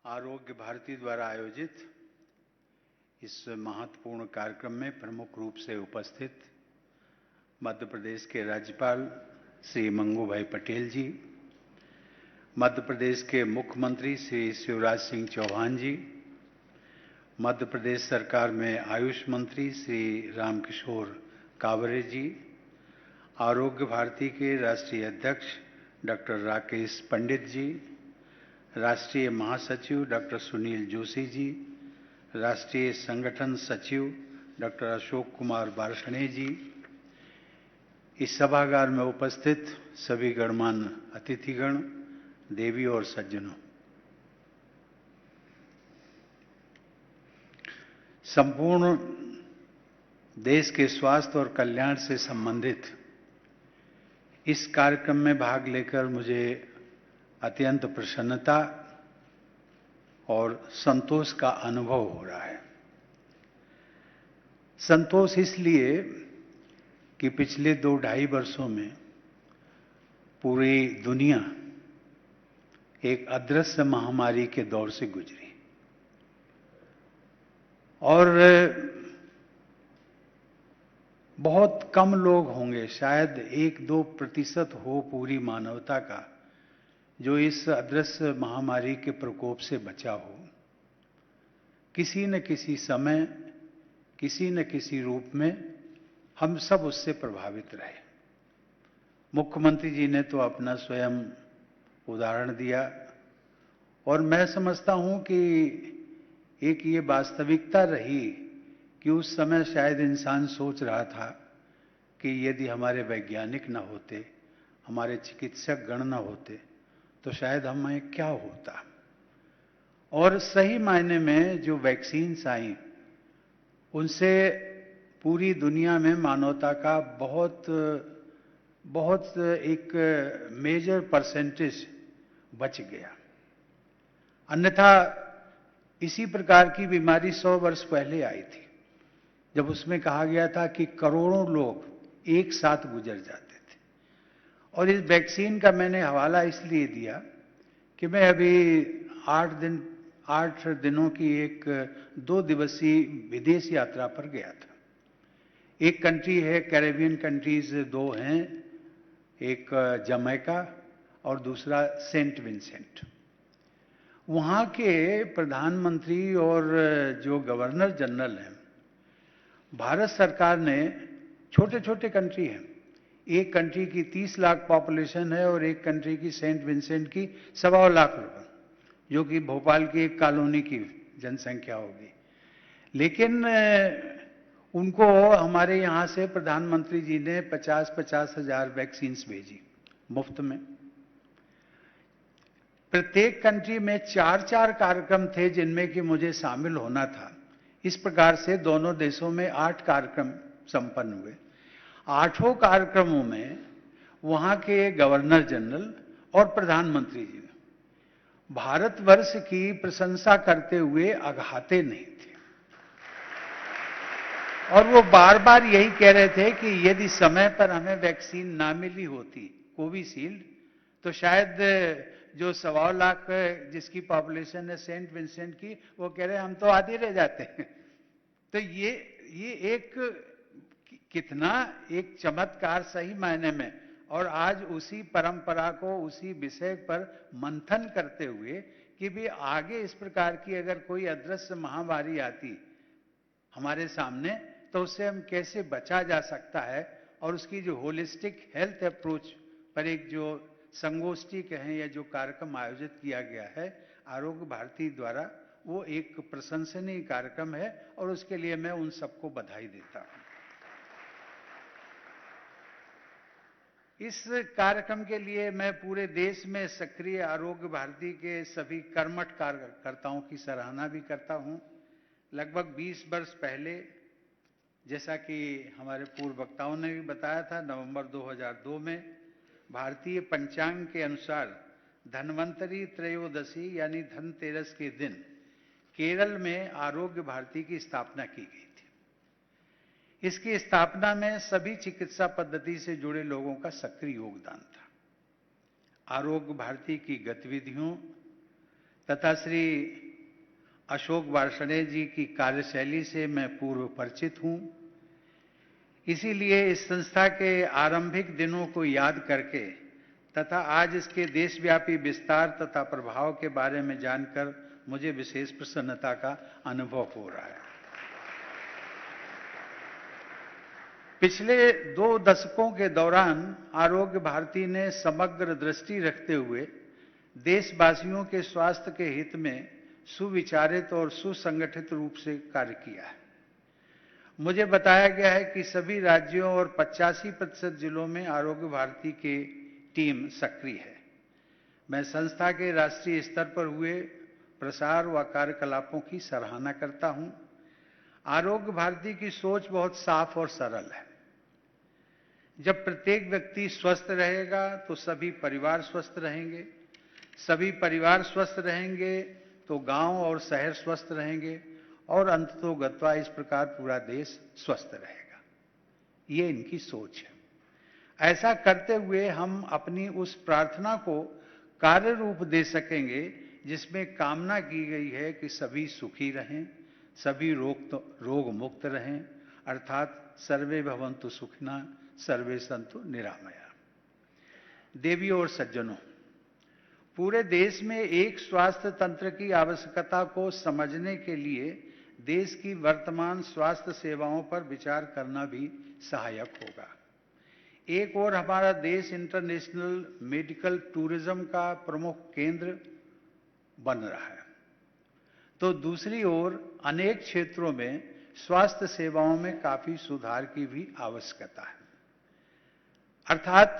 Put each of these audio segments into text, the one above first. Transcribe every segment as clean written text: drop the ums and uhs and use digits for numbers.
आरोग्य भारती द्वारा आयोजित इस महत्वपूर्ण कार्यक्रम में प्रमुख रूप से उपस्थित मध्य प्रदेश के राज्यपाल श्री मंगू भाई पटेल जी, मध्य प्रदेश के मुख्यमंत्री श्री शिवराज सिंह चौहान जी, मध्य प्रदेश सरकार में आयुष मंत्री श्री रामकिशोर कावरे जी, आरोग्य भारती के राष्ट्रीय अध्यक्ष डॉक्टर राकेश पंडित जी, राष्ट्रीय महासचिव डॉक्टर सुनील जोशी जी, राष्ट्रीय संगठन सचिव डॉक्टर अशोक कुमार बारसणे जी, इस सभागार में उपस्थित सभी गणमान्य अतिथिगण, देवी और सज्जनों, संपूर्ण देश के स्वास्थ्य और कल्याण से संबंधित इस कार्यक्रम में भाग लेकर मुझे अत्यंत प्रसन्नता और संतोष का अनुभव हो रहा है। संतोष इसलिए कि पिछले 2-2.5 वर्षों में पूरी दुनिया एक अदृश्य महामारी के दौर से गुजरी और बहुत कम लोग होंगे, शायद 1-2% हो पूरी मानवता का, जो इस अदृश्य महामारी के प्रकोप से बचा हो। किसी न किसी समय, किसी न किसी रूप में हम सब उससे प्रभावित रहे। मुख्यमंत्री जी ने तो अपना स्वयं उदाहरण दिया और मैं समझता हूं कि एक ये वास्तविकता रही कि उस समय शायद इंसान सोच रहा था कि यदि हमारे वैज्ञानिक न होते, हमारे चिकित्सक गण न होते, तो शायद हमें क्या होता। और सही मायने में जो वैक्सीन्स आई, उनसे पूरी दुनिया में मानवता का बहुत एक मेजर परसेंटेज बच गया। अन्यथा इसी प्रकार की बीमारी 100 वर्ष पहले आई थी, जब उसमें कहा गया था कि करोड़ों लोग एक साथ गुजर जाते थे। और इस वैक्सीन का मैंने हवाला इसलिए दिया कि मैं अभी 8 दिनों की एक 2 दिवसीय विदेश यात्रा पर गया था। एक कंट्री है, कैरेबियन कंट्रीज 2 हैं, एक जमैका और दूसरा सेंट विंसेंट। वहां के प्रधानमंत्री और जो गवर्नर जनरल हैं, भारत सरकार ने, छोटे छोटे कंट्री हैं, एक कंट्री की 30 लाख पॉपुलेशन है और एक कंट्री की सेंट विंसेंट की 1.25 लाख लोग, जो कि भोपाल की एक कॉलोनी की जनसंख्या होगी। लेकिन उनको हमारे यहाँ से प्रधानमंत्री जी ने 50-50 हजार वैक्सीन्स भेजी मुफ्त में। प्रत्येक कंट्री में 4-4 कार्यक्रम थे जिनमें कि मुझे शामिल होना था। इस प्रकार से दोनों देशों में 8 कार्यक्रम संपन्न हुए। 8 कार्यक्रमों में वहां के गवर्नर जनरल और प्रधानमंत्री जी ने भारतवर्ष की प्रशंसा करते हुए अघाते नहीं थे और वो बार बार यही कह रहे थे कि यदि समय पर हमें वैक्सीन ना मिली होती कोविशील्ड, तो शायद जो 1.25 लाख जिसकी पॉपुलेशन है सेंट विंसेंट की, वो कह रहे हम तो आधे रह जाते हैं। तो ये एक कितना एक चमत्कार सही मायने में। और आज उसी परंपरा को, उसी विषय पर मंथन करते हुए कि भी आगे इस प्रकार की अगर कोई अदृश्य महामारी आती हमारे सामने, तो उससे हम कैसे बचा जा सकता है, और उसकी जो होलिस्टिक हेल्थ अप्रोच पर एक जो संगोष्ठी कहें या जो कार्यक्रम आयोजित किया गया है आरोग्य भारती द्वारा, वो एक प्रशंसनीय कार्यक्रम है और उसके लिए मैं उन सबको बधाई देता हूं। इस कार्यक्रम के लिए मैं पूरे देश में सक्रिय आरोग्य भारती के सभी कर्मठ कार्यकर्ताओं की सराहना भी करता हूं। लगभग 20 वर्ष पहले, जैसा कि हमारे पूर्व वक्ताओं ने भी बताया था, नवंबर 2002 में भारतीय पंचांग के अनुसार धन्वंतरी त्रयोदशी यानी धनतेरस के दिन केरल में आरोग्य भारती की स्थापना की गई थी। इसकी स्थापना में सभी चिकित्सा पद्धति से जुड़े लोगों का सक्रिय योगदान था। आरोग्य भारती की गतिविधियों तथा श्री अशोक वार्ष्णेय जी की कार्यशैली से मैं पूर्व परिचित हूं। इसीलिए इस संस्था के आरंभिक दिनों को याद करके तथा आज इसके देशव्यापी विस्तार तथा प्रभाव के बारे में जानकर मुझे विशेष प्रसन्नता का अनुभव हो रहा है। पिछले 2 दशकों के दौरान आरोग्य भारती ने समग्र दृष्टि रखते हुए देशवासियों के स्वास्थ्य के हित में सुविचारित और सुसंगठित रूप से कार्य किया है। मुझे बताया गया है कि सभी राज्यों और 85% जिलों में आरोग्य भारती की टीम सक्रिय है। मैं संस्था के राष्ट्रीय स्तर पर हुए प्रसार व कार्यकलापों की सराहना करता हूं। आरोग्य भारती की सोच बहुत साफ और सरल है। जब प्रत्येक व्यक्ति स्वस्थ रहेगा तो सभी परिवार स्वस्थ रहेंगे, सभी परिवार स्वस्थ रहेंगे तो गांव और शहर स्वस्थ रहेंगे और अंततोगत्वा इस प्रकार पूरा देश स्वस्थ रहेगा। ये इनकी सोच है। ऐसा करते हुए हम अपनी उस प्रार्थना को कार्य रूप दे सकेंगे जिसमें कामना की गई है कि सभी सुखी रहें, सभी रोग मुक्त रहें, अर्थात सर्वे भवन्तु सुखिनः सर्वे सन्तु निरामया। देवियों और सज्जनों, पूरे देश में एक स्वास्थ्य तंत्र की आवश्यकता को समझने के लिए देश की वर्तमान स्वास्थ्य सेवाओं पर विचार करना भी सहायक होगा। एक ओर हमारा देश इंटरनेशनल मेडिकल टूरिज्म का प्रमुख केंद्र बन रहा है, तो दूसरी ओर अनेक क्षेत्रों में स्वास्थ्य सेवाओं में काफी सुधार की भी आवश्यकता है। अर्थात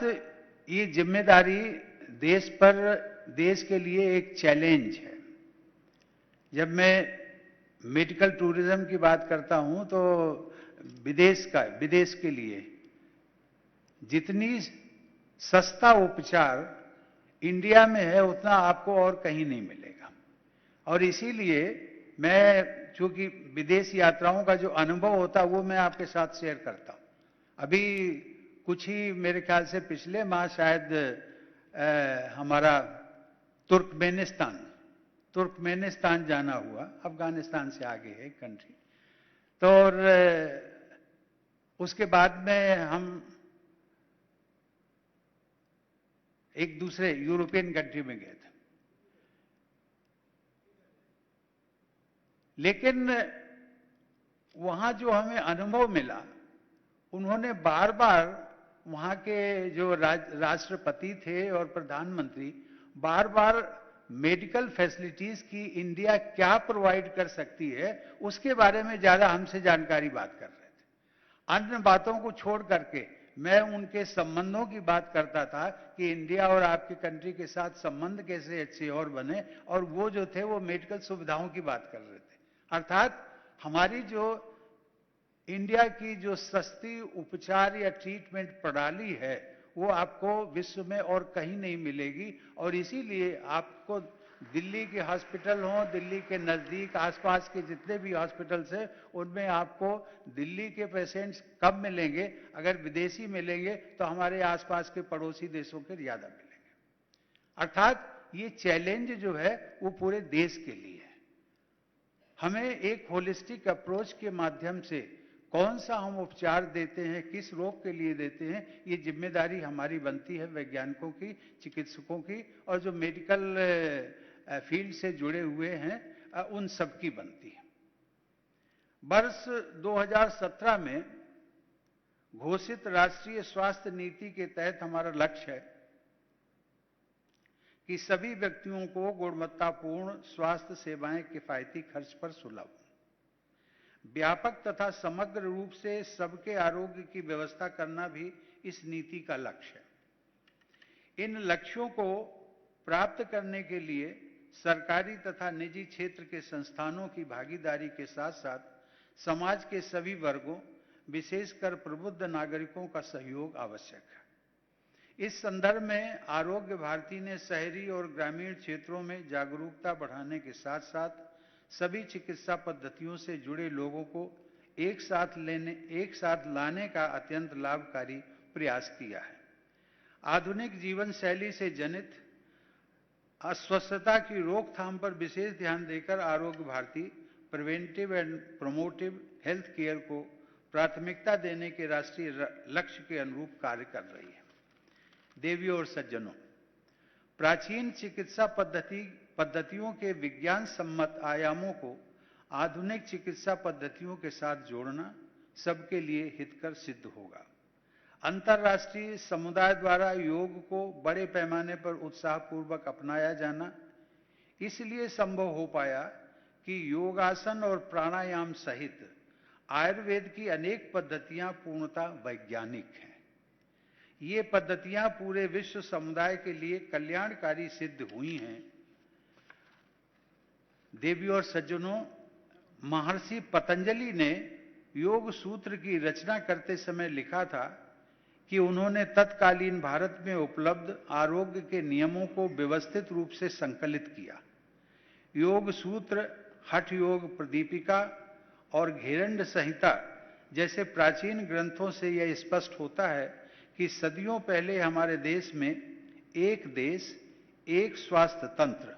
ये जिम्मेदारी देश के लिए एक चैलेंज है। जब मैं मेडिकल टूरिज्म की बात करता हूं तो विदेश के लिए जितनी सस्ता उपचार इंडिया में है उतना आपको और कहीं नहीं मिलेगा। और इसीलिए मैं, चूंकि विदेश यात्राओं का जो अनुभव होता है वो मैं आपके साथ शेयर करता हूं। अभी कुछ ही मेरे ख्याल से पिछले माह शायद हमारा तुर्कमेनिस्तान जाना हुआ। अफगानिस्तान से आगे है कंट्री। तो और उसके बाद में हम एक दूसरे यूरोपियन कंट्री में गए थे। लेकिन वहां जो हमें अनुभव मिला, उन्होंने बार बार वहां के जो राष्ट्रपति थे और प्रधानमंत्री बार बार मेडिकल फैसिलिटीज की इंडिया क्या प्रोवाइड कर सकती है उसके बारे में ज्यादा हमसे जानकारी बात कर रहे थे। अन्य बातों को छोड़ करके मैं उनके संबंधों की बात करता था कि इंडिया और आपकी कंट्री के साथ संबंध कैसे अच्छे और बने, और वो जो थे वो मेडिकल सुविधाओं की बात कर रहे थे। अर्थात हमारी जो इंडिया की जो सस्ती उपचार या ट्रीटमेंट प्रणाली है वो आपको विश्व में और कहीं नहीं मिलेगी। और इसीलिए आपको दिल्ली के हॉस्पिटल हों, दिल्ली के नजदीक आसपास के जितने भी हॉस्पिटल्स हैं उनमें आपको दिल्ली के पेशेंट्स कम मिलेंगे, अगर विदेशी मिलेंगे तो हमारे आसपास के पड़ोसी देशों के ज्यादा मिलेंगे। अर्थात ये चैलेंज जो है वो पूरे देश के लिए है। हमें एक होलिस्टिक अप्रोच के माध्यम से कौन सा हम उपचार देते हैं, किस रोग के लिए देते हैं, ये जिम्मेदारी हमारी बनती है, वैज्ञानिकों की, चिकित्सकों की, और जो मेडिकल फील्ड से जुड़े हुए हैं उन सब की बनती है। वर्ष 2017 में घोषित राष्ट्रीय स्वास्थ्य नीति के तहत हमारा लक्ष्य है कि सभी व्यक्तियों को गुणवत्तापूर्ण स्वास्थ्य सेवाएं किफायती खर्च पर सुलभ, व्यापक तथा समग्र रूप से सबके आरोग्य की व्यवस्था करना भी इस नीति का लक्ष्य है। इन लक्ष्यों को प्राप्त करने के लिए सरकारी तथा निजी क्षेत्र के संस्थानों की भागीदारी के साथ साथ समाज के सभी वर्गों, विशेषकर प्रबुद्ध नागरिकों का सहयोग आवश्यक है। इस संदर्भ में आरोग्य भारती ने शहरी और ग्रामीण क्षेत्रों में जागरूकता बढ़ाने के साथ साथ सभी चिकित्सा पद्धतियों से जुड़े लोगों को एक साथ लाने का अत्यंत लाभकारी प्रयास किया है। आधुनिक जीवन शैली से जनित अस्वस्थता की रोकथाम पर विशेष ध्यान देकर Arogya Bharati preventive and promotive health care को प्राथमिकता देने के राष्ट्रीय लक्ष्य के अनुरूप कार्य कर रही है। देवियों और सज्जनों, प्राचीन चिकित्सा पद्धतियों के विज्ञान सम्मत आयामों को आधुनिक चिकित्सा पद्धतियों के साथ जोड़ना सबके लिए हितकर सिद्ध होगा। अंतर्राष्ट्रीय समुदाय द्वारा योग को बड़े पैमाने पर उत्साहपूर्वक अपनाया जाना इसलिए संभव हो पाया कि योगासन और प्राणायाम सहित आयुर्वेद की अनेक पद्धतियां पूर्णतः वैज्ञानिक हैं। ये पद्धतियां पूरे विश्व समुदाय के लिए कल्याणकारी सिद्ध हुई हैं। देवियों और सज्जनों, महर्षि पतंजलि ने योग सूत्र की रचना करते समय लिखा था कि उन्होंने तत्कालीन भारत में उपलब्ध आरोग्य के नियमों को व्यवस्थित रूप से संकलित किया। योग सूत्र, हठ योग प्रदीपिका और घेरंड संहिता जैसे प्राचीन ग्रंथों से यह स्पष्ट होता है कि सदियों पहले हमारे देश में एक देश एक स्वास्थ्य तंत्र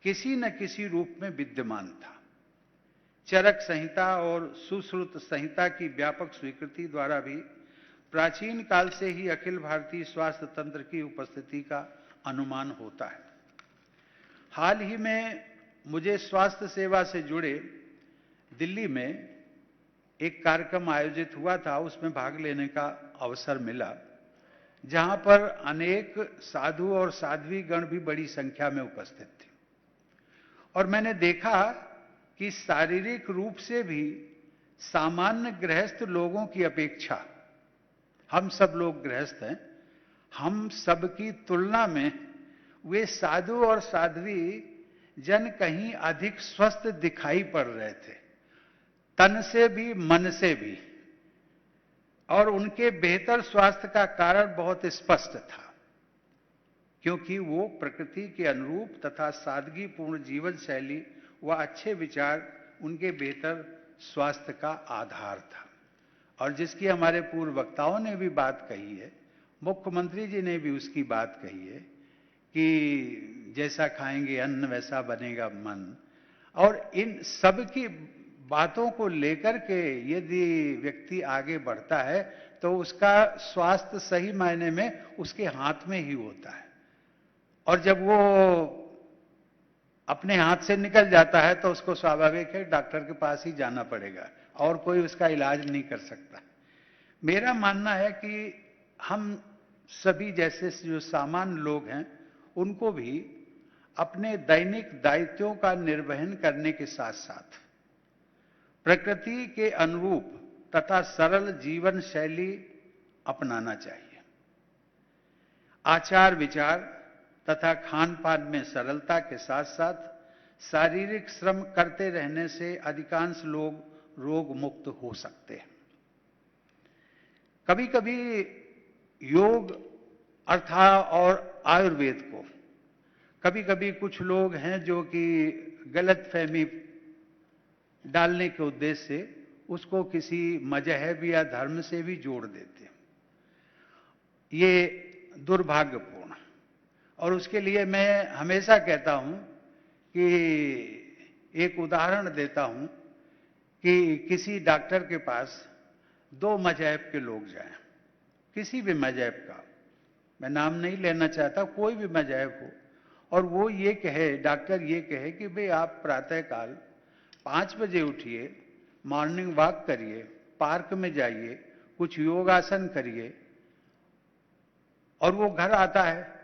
किसी न किसी रूप में विद्यमान था। चरक संहिता और सुश्रुत संहिता की व्यापक स्वीकृति द्वारा भी प्राचीन काल से ही अखिल भारतीय स्वास्थ्य तंत्र की उपस्थिति का अनुमान होता है। हाल ही में मुझे स्वास्थ्य सेवा से जुड़े दिल्ली में एक कार्यक्रम आयोजित हुआ था, उसमें भाग लेने का अवसर मिला, जहां पर अनेक साधु और साध्वी गण भी बड़ी संख्या में उपस्थित थे। और मैंने देखा कि शारीरिक रूप से भी सामान्य गृहस्थ लोगों की अपेक्षा, हम सब लोग गृहस्थ हैं, हम सब की तुलना में वे साधु और साध्वी जन कहीं अधिक स्वस्थ दिखाई पड़ रहे थे, तन से भी मन से भी। और उनके बेहतर स्वास्थ्य का कारण बहुत स्पष्ट था, क्योंकि वो प्रकृति के अनुरूप तथा सादगीपूर्ण जीवन शैली व अच्छे विचार उनके बेहतर स्वास्थ्य का आधार था। और जिसकी हमारे पूर्व वक्ताओं ने भी बात कही है, मुख्यमंत्री जी ने भी उसकी बात कही है कि जैसा खाएंगे अन्न वैसा बनेगा मन। और इन सब की बातों को लेकर के यदि व्यक्ति आगे बढ़ता है तो उसका स्वास्थ्य सही मायने में उसके हाथ में ही होता है। और जब वो अपने हाथ से निकल जाता है तो उसको स्वाभाविक है डॉक्टर के पास ही जाना पड़ेगा, और कोई उसका इलाज नहीं कर सकता। मेरा मानना है कि हम सभी जैसे जो सामान्य लोग हैं उनको भी अपने दैनिक दायित्वों का निर्वहन करने के साथ साथ प्रकृति के अनुरूप तथा सरल जीवन शैली अपनाना चाहिए। आचार विचार तथा खान पान में सरलता के साथ साथ शारीरिक श्रम करते रहने से अधिकांश लोग रोग मुक्त हो सकते हैं। कभी कभी योग अर्थात और आयुर्वेद को कभी कभी कुछ लोग हैं जो कि गलतफहमी डालने के उद्देश्य से उसको किसी मजहब या धर्म से भी जोड़ देते हैं। ये दुर्भाग्यपूर्ण। और उसके लिए मैं हमेशा कहता हूं कि एक उदाहरण देता हूं कि किसी डॉक्टर के पास दो मजहब के लोग जाएं, किसी भी मजहब का, मैं नाम नहीं लेना चाहता, कोई भी मजहब हो, और वो ये कहे, डॉक्टर ये कहे कि भाई आप प्रातःकाल 5 बजे उठिए, मॉर्निंग वॉक करिए, पार्क में जाइए, कुछ योगासन करिए, और वो घर आता है।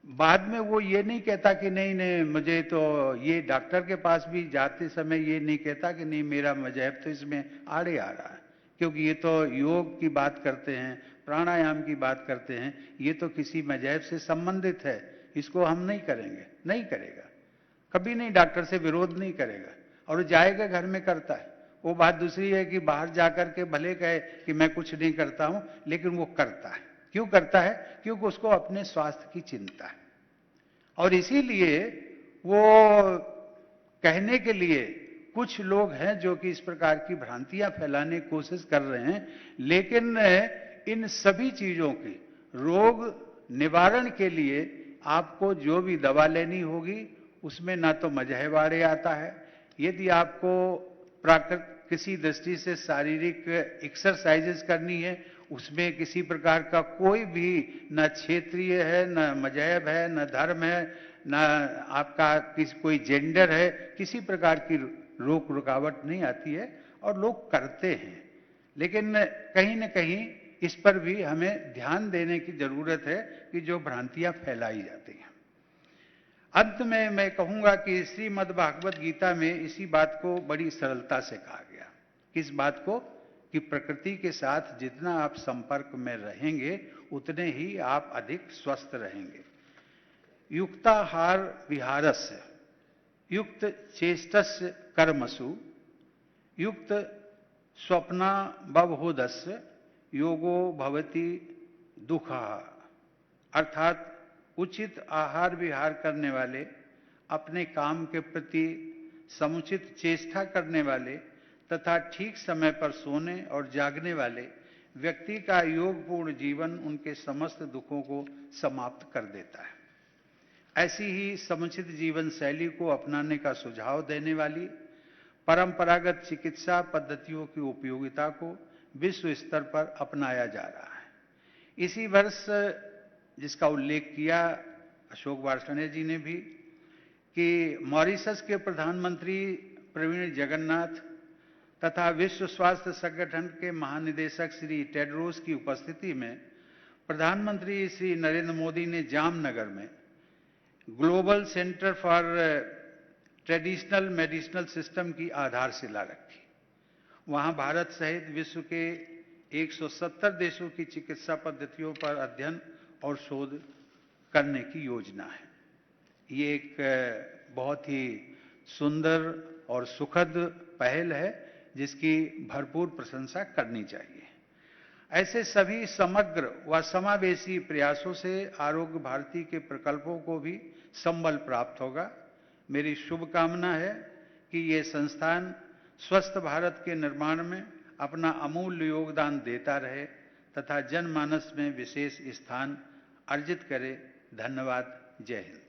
बाद में वो ये नहीं कहता कि नहीं नहीं मुझे तो ये, डॉक्टर के पास भी जाते समय ये नहीं कहता कि नहीं मेरा मजहब तो इसमें आड़े आ रहा है, क्योंकि ये तो योग की बात करते हैं, प्राणायाम की बात करते हैं, ये तो किसी मजहब से संबंधित है, इसको हम नहीं करेंगे। नहीं करेगा, कभी नहीं, डॉक्टर से विरोध नहीं करेगा, और जाएगा घर में करता है। वो बात दूसरी है कि बाहर जाकर के भले कहे कि मैं कुछ नहीं करता हूं, लेकिन वो करता है। क्यों करता है? क्योंकि उसको अपने स्वास्थ्य की चिंता है। और इसीलिए वो कहने के लिए कुछ लोग हैं जो कि इस प्रकार की भ्रांतियां फैलाने की कोशिश कर रहे हैं, लेकिन इन सभी चीजों की रोग निवारण के लिए आपको जो भी दवा लेनी होगी उसमें ना तो मझहवाड़े आता है। यदि आपको किसी दृष्टि से शारीरिक एक्सरसाइजेस करनी है, उसमें किसी प्रकार का कोई भी न क्षेत्रीय है, न मजहब है, न धर्म है, न आपका कोई जेंडर है, किसी प्रकार की रोक रुकावट नहीं आती है और लोग करते हैं। लेकिन कहीं न कहीं इस पर भी हमें ध्यान देने की जरूरत है कि जो भ्रांतियां फैलाई जाती हैं। अंत में मैं कहूंगा कि श्रीमद् भागवत गीता में इसी बात को बड़ी सरलता से कहा गया। किस बात को? कि प्रकृति के साथ जितना आप संपर्क में रहेंगे उतने ही आप अधिक स्वस्थ रहेंगे। युक्ताहार विहारस्य युक्त चेष्टस्य कर्मसु युक्त स्वप्ना बवहोदस्य योगो भवति दुखा। अर्थात उचित आहार विहार करने वाले, अपने काम के प्रति समुचित चेष्टा करने वाले तथा ठीक समय पर सोने और जागने वाले व्यक्ति का योगपूर्ण जीवन उनके समस्त दुखों को समाप्त कर देता है। ऐसी ही समुचित जीवन शैली को अपनाने का सुझाव देने वाली परंपरागत चिकित्सा पद्धतियों की उपयोगिता को विश्व स्तर पर अपनाया जा रहा है। इसी वर्ष जिसका उल्लेख किया अशोक वार्ष्णेय जी ने भी, कि मॉरिशस के प्रधानमंत्री प्रवीण जगन्नाथ तथा विश्व स्वास्थ्य संगठन के महानिदेशक श्री टेड्रोस की उपस्थिति में प्रधानमंत्री श्री नरेंद्र मोदी ने जामनगर में global centre for traditional medicinal system की आधारशिला रखी। वहां भारत सहित विश्व के 170 देशों की चिकित्सा पद्धतियों पर अध्ययन और शोध करने की योजना है। ये एक बहुत ही सुंदर और सुखद पहल है जिसकी भरपूर प्रशंसा करनी चाहिए। ऐसे सभी समग्र व समावेशी प्रयासों से आरोग्य भारती के प्रकल्पों को भी संबल प्राप्त होगा। मेरी शुभकामना है कि ये संस्थान स्वस्थ भारत के निर्माण में अपना अमूल्य योगदान देता रहे तथा जनमानस में विशेष स्थान अर्जित करे। धन्यवाद। जय हिंद।